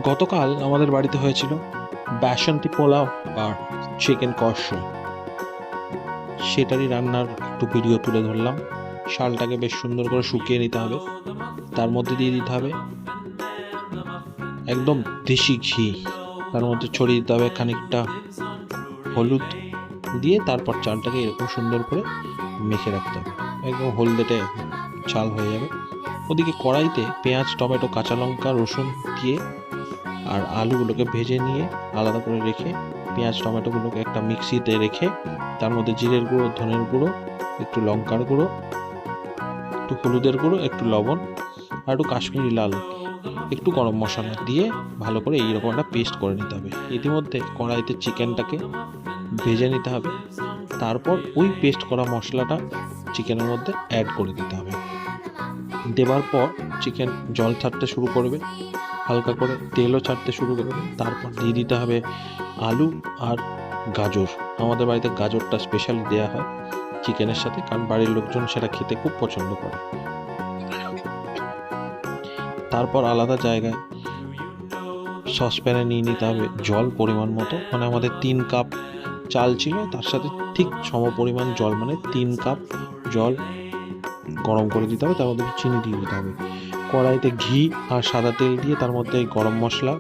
গতকাল আমাদের বাড়িতে হয়েছিল বাসন্তী পোলাও আর চিকেন কষা। সেটারই রান্নার একটু ভিডিও তুলে ধরলাম। শালটাকে বেশ সুন্দর করে শুকিয়ে নিতে হবে, তার মধ্যে দিয়ে দিতে হবে একদম দেশি ঘি, তার মধ্যে ছড়িয়ে দিতে হবে খানিকটা হলুদ, দিয়ে তারপর চালটাকে এরকম সুন্দর করে মেখে রাখতে হবে, একদম হলদেটে চাল হয়ে যাবে। ওদিকে কড়াইতে পেঁয়াজ, টমেটো, কাঁচা লঙ্কা, রসুন দিয়ে আর আলুগুলোকে ভেজে নিয়ে আলাদা করে রেখে, পেঁয়াজ টমেটোগুলোকে একটা মিক্সিতে রেখে তার মধ্যে জিরের গুঁড়ো, ধনের গুঁড়ো, একটু লঙ্কার গুঁড়ো, একটু হলুদের গুঁড়ো, একটু লবণ আর একটু কাশ্মীরি লাল, একটু গরম মশলা দিয়ে ভালো করে এইরকম একটা পেস্ট করে নিতে হবে। ইতিমধ্যে কড়াইতে চিকেনটাকে ভেজে নিতে হবে, তারপর ওই পেস্ট করা মশলাটা চিকেনের মধ্যে অ্যাড করে দিতে হবে। দেওয়ার পর চিকেন জল ছাড়তে শুরু করবে, হালকা করে তেলও ছাড়তে শুরু করবে। তারপর দিয়ে দিতে হবে আলু আর গাজর। আমাদের বাড়িতে গাজরটা স্পেশালি দেওয়া হয় চিকেনের সাথে, কারণ বাড়ির লোকজন সেটা খেতে খুব পছন্দ করে। তারপর আলাদা জায়গায় সসপ্যানে নিয়ে নিতে হবে জল পরিমাণ মতো, মানে আমাদের 3 কাপ চাল ছিল, তার সাথে ঠিক সম পরিমাণ জল, মানে 3 কাপ জল গরম করে দিতে হবে। তার মধ্যে চিনি দিয়ে দিতে হবে। কড়াইতে ঘি আর সাদা তেল দিয়ে তার মধ্যে গরম মশলা,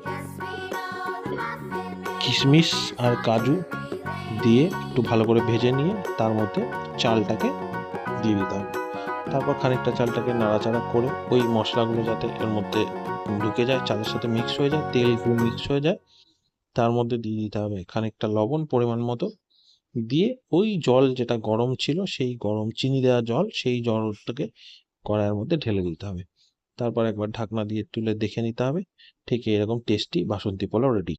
কিশমিশ আর কাজু দিয়ে একটু ভালো করে ভেজে নিয়ে তার মধ্যে চালটাকে দিয়ে দিতে হবে। তারপর খানিকটা চালটাকে নাড়াচাড়া করে ওই মশলাগুলো যাতে এর মধ্যে ঢুকে যায়, চালের সাথে মিক্স হয়ে যায়, তেলগুলো মিক্স হয়ে যায়, তার মধ্যে দিয়ে দিতে হবে খানিকটা লবণ পরিমাণ মতো, দিয়ে ওই জল যেটা গরম ছিল, সেই গরম চিনি দেওয়া জল, সেই জলটাকে কড়াইয়ের মধ্যে ঢেলে দিতে হবে। তারপর একবার ঢাকনা দিয়ে তুলে দেখে নিতে হবে। ঠিক এরকম টেস্টি বাসন্তী পোলাও রেডি।